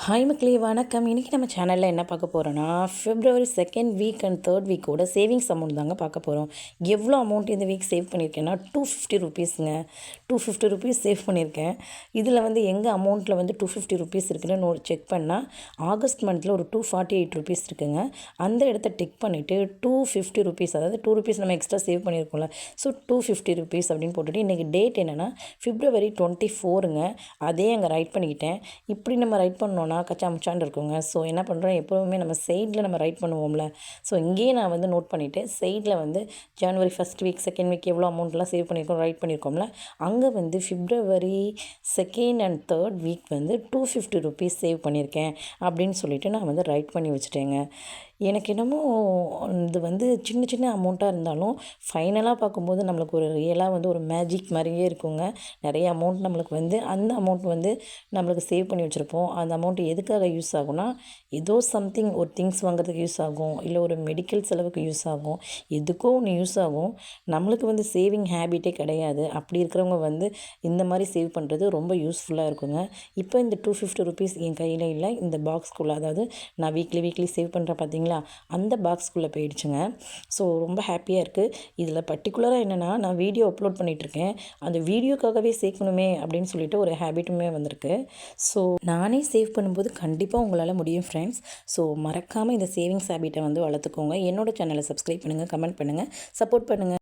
Hi மக்களே வணக்கம். இன்றைக்கி நம்ம சேனலில் என்ன பார்க்க போகிறோன்னா February 2nd week and 3rd வீக்கோட சேவிங்ஸ் அமௌண்ட் தாங்க பார்க்க போகிறோம். எவ்வளோ அமௌண்ட் இந்த வீக் சேவ் பண்ணியிருக்கேன்னா 250 ருபீஸுங்க. 250 ருபீஸ் சேவ் பண்ணியிருக்கேன். இதில் வந்து எங்கள் அமௌண்ட்டில் வந்து 250 ருபீஸ் இருக்குன்னு செக் பண்ணால் ஆகஸ்ட் மந்தில் ஒரு 248 ருபீஸ் இருக்குங்க. அந்த இடத்த டிக் பண்ணிவிட்டு 250 ருபீஸ், அதாவது 2 ருபீஸ் நம்ம எக்ஸ்ட்ரா சேவ் பண்ணியிருக்கோம்ல, ஸோ 250 ருபீஸ் அப்படின்னு போட்டுட்டு இன்றைக்கி டேட் என்னென்னா February 24ங்க. அதே அங்கே ரைட் பண்ணிக்கிட்டேன். இப்படி நம்ம ரைட் பண்ணோன்னா கச்சாமுச்சான்னு இருக்குங்க. ஸோ என்ன பண்ணுறோம், எப்போவுமே நம்ம சைடில் நம்ம ரைட் பண்ணுவோம்ல, ஸோ இங்கேயே நான் வந்து நோட் பண்ணிவிட்டு சைடில் வந்து January 1st week 2nd week எவ்வளோ அமௌண்ட்லாம் சேவ் பண்ணியிருக்கோம் ரைட் பண்ணியிருக்கோம்ல, அங்கே வந்து February 2nd and 3rd week வந்து 250 ருபீஸ் சேவ் பண்ணியிருக்கேன் அப்படின்னு சொல்லிவிட்டு நான் வந்து ரைட் பண்ணி வச்சுட்டேங்க. எனக்கு என்னமோ இது வந்து சின்ன சின்ன அமௌண்ட்டாக இருந்தாலும் ஃபைனலாக பார்க்கும்போது நம்மளுக்கு ஒரு ரியலாக வந்து ஒரு மேஜிக் மாதிரியே இருக்குங்க. நிறைய அமௌண்ட் நம்மளுக்கு வந்து அந்த அமௌண்ட் வந்து நம்மளுக்கு சேவ் பண்ணி வச்சுருப்போம். அந்த அமௌண்ட் எதுக்காக யூஸ் ஆகும்னா, ஏதோ சம்திங் ஒரு திங்ஸ் வாங்குறதுக்கு யூஸ் ஆகும், இல்லை ஒரு மெடிக்கல் செலவுக்கு யூஸ் ஆகும், எதுக்கோ ஒன்று யூஸ் ஆகும். நம்மளுக்கு வந்து சேவிங் ஹேபிட்டே கிடையாது. அப்படி இருக்கிறவங்க வந்து இந்த மாதிரி சேவ் பண்ணுறது ரொம்ப யூஸ்ஃபுல்லாக இருக்குங்க. இப்போ இந்த 250 ருபீஸ் என் கையில் இல்லை, இந்த பாக்ஸ்குள்ளே, அதாவது நான் வீக்லி சேவ் பண்ணுறேன் பார்த்தீங்களா, அந்த பாக்ஸ்குள்ளே போயிடுச்சுங்க. ஸோ ரொம்ப ஹாப்பியாக இருக்குது. இதில் பர்டிகுலராக என்னென்னா, நான் வீடியோ அப்லோட் பண்ணிகிட்ருக்கேன். அந்த வீடியோக்காகவே சேர்க்கணுமே அப்படின்னு சொல்லிட்டு ஒரு ஹேபிட்டுமே வந்திருக்கு. ஸோ நானே சேவ் பண்ணும்போது கண்டிப்பாக உங்களால் முடியும் ஃப்ரெண்ட்ஸ். ஸோ மறக்காமல் இந்த சேவிங்ஸ் ஹேபிட்டை வந்து வளர்த்துக்கோங்க. என்னோட சேனலை சப்ஸ்கிரைப் பண்ணுங்கள், கமெண்ட் பண்ணுங்கள், சப்போர்ட் பண்ணுங்கள்.